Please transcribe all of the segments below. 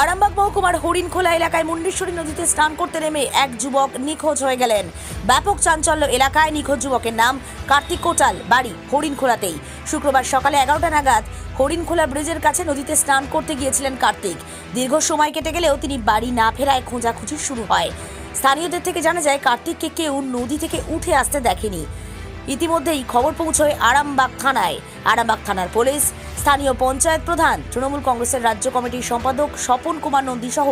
আরামবাগ মহকুমার হরিণখোলা এলাকায় মুন্ডেশ্বরী নদীতে স্নান করতে নেমে এক যুবক নিখোঁজ হয়ে গেলেন। ব্যাপক চাঞ্চল্য এলাকায়। নিখোঁজ যুবকের নাম কার্তিক কোটাল, বাড়ি হরিণখোলাতেই। শুক্রবার সকালে 11টা নাগাদ হরিণখোলা ব্রিজের কাছে নদীতে স্নান করতে গিয়েছিলেন কার্তিক। দীর্ঘ সময় কেটে গেলেও তিনি বাড়ি না ফেরায় খোঁজাখুঁজি শুরু হয়। স্থানীয়দের থেকে জানা যায় কার্তিককে কেউ নদী থেকে উঠে আসতে দেখেনি। ইতিমধ্যেই খবর পৌঁছয় আরামবাগ থানায়। আরামবাগ থানার পুলিশ, স্থানীয় পঞ্চায়েত প্রধান, তৃণমূল কংগ্রেসের রাজ্য কমিটির সম্পাদক স্বপন কুমার নন্দী সহ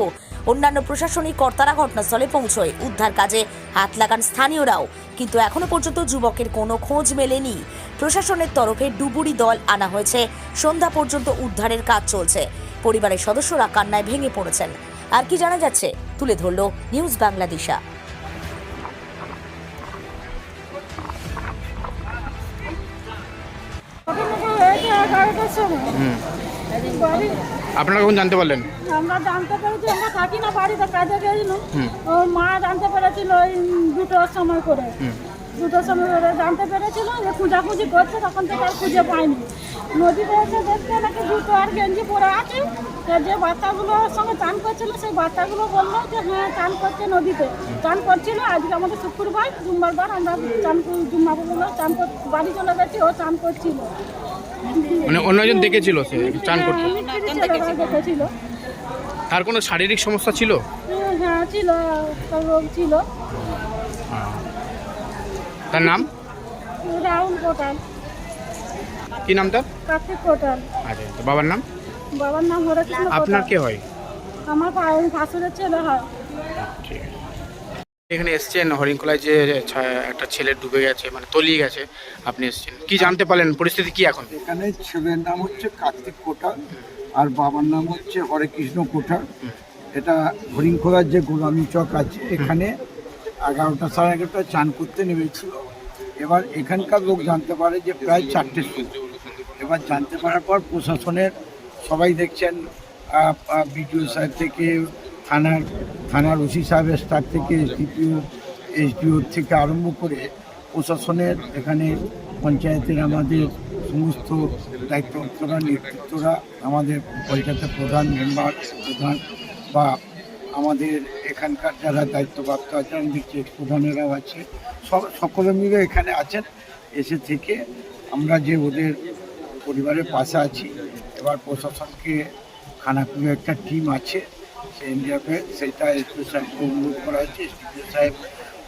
অন্যান্য প্রশাসনিক কর্তারা ঘটনাস্থলে পৌঁছয়। উদ্ধার কাজে হাত লাগান স্থানীয়রাও, কিন্তু এখনো পর্যন্ত যুবকের কোনো খোঁজ মেলেনি। প্রশাসনের তরফে ডুবুরি দল আনা হয়েছে। সন্ধ্যা পর্যন্ত উদ্ধারের কাজ চলছে। পরিবারের সদস্যরা কান্নায় ভেঙে পড়েছেন। আর কি জানা যাচ্ছে তুলে ধরল নিউজ বাংলাদেশা। আপনারা কখন জানতে পারলেন? আমরা জানতে পেরেছি, আমরা থাকি না বাড়িতে, কাজে গেছিলাম। ও মা জানতে পেরেছিল ওই দুটোর সময় করে জানতে পেরেছিল যে খোঁজাখুঁজি করছে, তখন থেকে আর খুঁজে পাইনি। নদীতে এসে দেখতে নাকি দুটো আর গেঞ্জি পরে আছে। যে বাচ্চাগুলোর সঙ্গে চান করছিল সেই বাচ্চাগুলো বললো যে হ্যাঁ চান করছে, নদীতে চান করছিল। আজকে আমাদের শুক্রবার, সোমবার আমরা চান বাড়ি চলে গেছি, ও চান করছিল। মানে অন্যজন দেখেছিল সে চান করতে? দেখেছিল। তার কোনো শারীরিক সমস্যা ছিল? হ্যাঁ ছিল, রোগ ছিল। তার নাম? রাহুল কোটাল। কি নাম তার? কার্তিক কোটাল। আচ্ছা, তো বাবার নাম? বাবার নাম হরেকৃষ্ণ। আপনার কে হয়? আমার ভাসুরের ছেলে হয়। ঠিক আছে। এখানে এসছেন হরিণখোলায়, যে একটা ছেলে ডুবে গেছে, মানে তলিয়ে গেছে, আপনি এসছেন, কি জানতে পারলেন, পরিস্থিতি কি এখন? এখানে ছেলের নাম হচ্ছে কার্তিক কোটাল আর বাবার নাম হচ্ছে হরেকৃষ্ণ কোটাল। এটা হরিণখোলার যে গোলামী চক আছে, এখানে 11টা সাড়ে 11টায় চান করতে নেমেছিল। এবার এখানকার লোক জানতে পারে যে প্রায় 4টের সময়। এবার জানতে পারার পর প্রশাসনের সবাই দেখছেন, বিডিও সাহেব থেকে থানার ওসি সাহেবের স্টাফ থেকে এসডিও থেকে আরম্ভ করে প্রশাসনের, এখানে পঞ্চায়েতের আমাদের সমস্ত দায়িত্বপ্রাপ্তরা, নেতৃত্বরা, আমাদের পঞ্চায়েতের প্রধান, মেম্বার প্রধান বা আমাদের এখানকার যারা দায়িত্বপ্রাপ্ত আছেন, ডিস্ট্রিক্ট প্রধানেরাও আছে, সকলে মিলে এখানে আছেন। এসে থেকে আমরা যে ওদের পরিবারের পাশে আছি। এবার প্রশাসনকে খানাকুড়ে একটা টিম আছে, সেই ইন্ডিয়াতে সেটা এসডিও সাহেবকে অনুরোধ করা হয়েছে। এসডিও সাহেব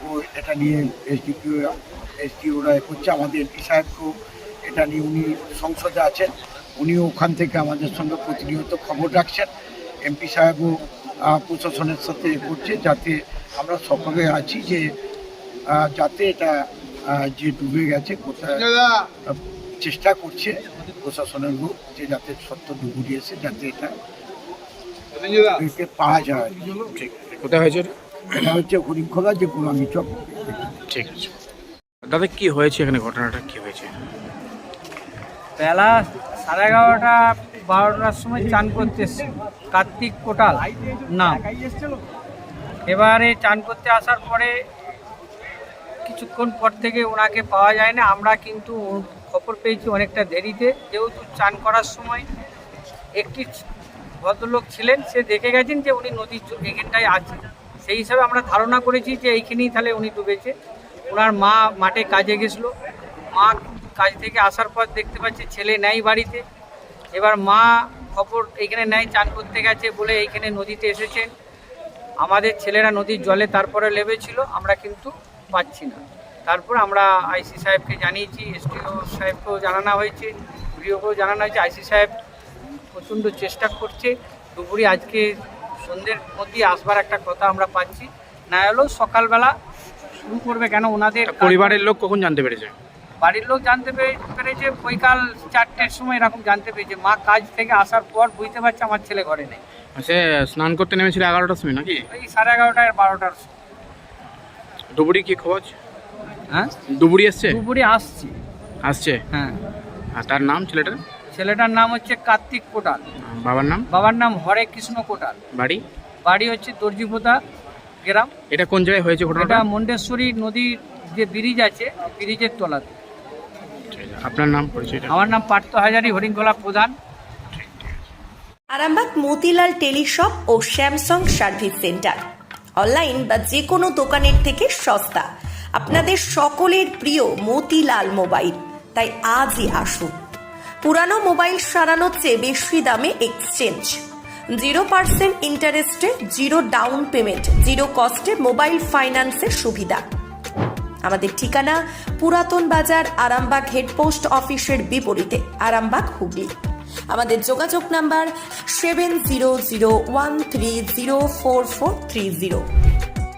ও এটা নিয়ে এসডিওরা করছে। আমাদের এমপি সাহেবকেও এটা নিয়ে, উনি সংসদে আছেন, উনিও ওখান থেকে আমাদের সঙ্গে প্রতিনিয়ত খবর রাখছেন। এমপি সাহেবও প্রশাসনের সাথে করছে, যাতে আমরা সকলে আছি যে যাতে এটা যে ডুবে গেছে কোথায় চেষ্টা করছে প্রশাসনের লোক যে যাতে সত্য ডুবুরি এসে যাতে এটা পাওয়া যায়। ঠিক, কোথায় হয়েছে? এটা হচ্ছে হরিণখোলা যে গোলামী চক। ঠিক আছে দাদা, কি হয়েছে এখানে, ঘটনাটা কি হয়েছে? বেলা 11:30 12টার সময় চান করতে এসছে কার্তিক কোটাল নাম। এবারে চান করতে আসার পরে কিছুক্ষণ পর থেকে ওনাকে পাওয়া যায় না। আমরা কিন্তু খবর পেয়েছি অনেকটা দেরিতে, যেহেতু চান করার সময় একটি ভদ্রলোক ছিলেন, সে দেখে গেছেন যে উনি নদীর এখানটায় আছেন। সেই হিসাবে আমরা ধারণা করেছি যে এইখানেই তাহলে উনি ডুবেছে। ওনার মা মাঠে কাজে গেছিলো, মা কাজ থেকে আসার পর দেখতে পাচ্ছে ছেলে নেই বাড়িতে। এবার মা খবর এইখানে নেয়, চান করতে গেছে বলে এইখানে নদীতে এসেছেন। আমাদের ছেলেরা নদীর জলে তারপরে নেমেছিল, আমরা কিন্তু পাচ্ছি না। তারপর আমরা আইসি সাহেবকে জানিয়েছি, এসডিও সাহেবকেও জানানো হয়েছে, ভিডিওকেও জানানো হয়েছে। আইসি সাহেব প্রচণ্ড চেষ্টা করছে। দুপুরে আজকে সন্ধ্যের মধ্যে আসবার একটা কথা আমরা পাচ্ছি, না হলেও সকালবেলা শুরু করবে। কেন ওনাদের পরিবারের লোক কখন জানতে পেরেছে? বাড়ির লোক জানতে পেরেছে বৈকাল 4টের সময় এরকম জানতে পেরেছে। মা কাজ থেকে আসার পর বুঝতে পারছে আমার ছেলে ঘরে নেই। সে স্নান করতে নেমেছিল 11টার সময় নাকি? এই 11:30 12টার সময়। ডুবুরি কি খবর? হ্যাঁ, ডুবুরি এসছে? দুপুরে আসছে। হ্যাঁ। আর তার নাম ছেলেটার নাম হচ্ছে কার্তিক কোটাল। বাবার নাম হরেকৃষ্ণ কোটাল। বাড়ি হচ্ছে দর্জিপোতা গ্রাম। এটা কোন জায়গায় হয়েছে ঘটনাটা? এটা মুন্ডেশ্বরী নদীর যে ব্রিজ আছে, ব্রিজের তলাতে। আপনার নাম, পরিচয়? আমার নাম পার্থ হাজারি, হরিণখোলা প্রধান। আরামবাগ মতিলাল টেলিশপ ও স্যামসাং সার্ভিস সেন্টার অনলাইন বা যে কোনো দোকানের থেকে সস্তা। আপনাদের সকলের প্রিয় মতিলাল মোবাইল, তাই আজই আসুন। পুরানো মোবাইল সারানোর চেয়ে বেশি দামে এক্সচেঞ্জ, 0% ইন্টারেস্টে, 0 ডাউন পেমেন্ট, 0 কস্টে মোবাইল ফাইন্যান্সের সুবিধা। আমাদের ঠিকানা পুরাতন বাজার, আরামবাগ হেডপোস্ট অফিসের বিপরীতে, আরামবাগ, হুগলি। আমাদের যোগাযোগ নাম্বার 7001304430।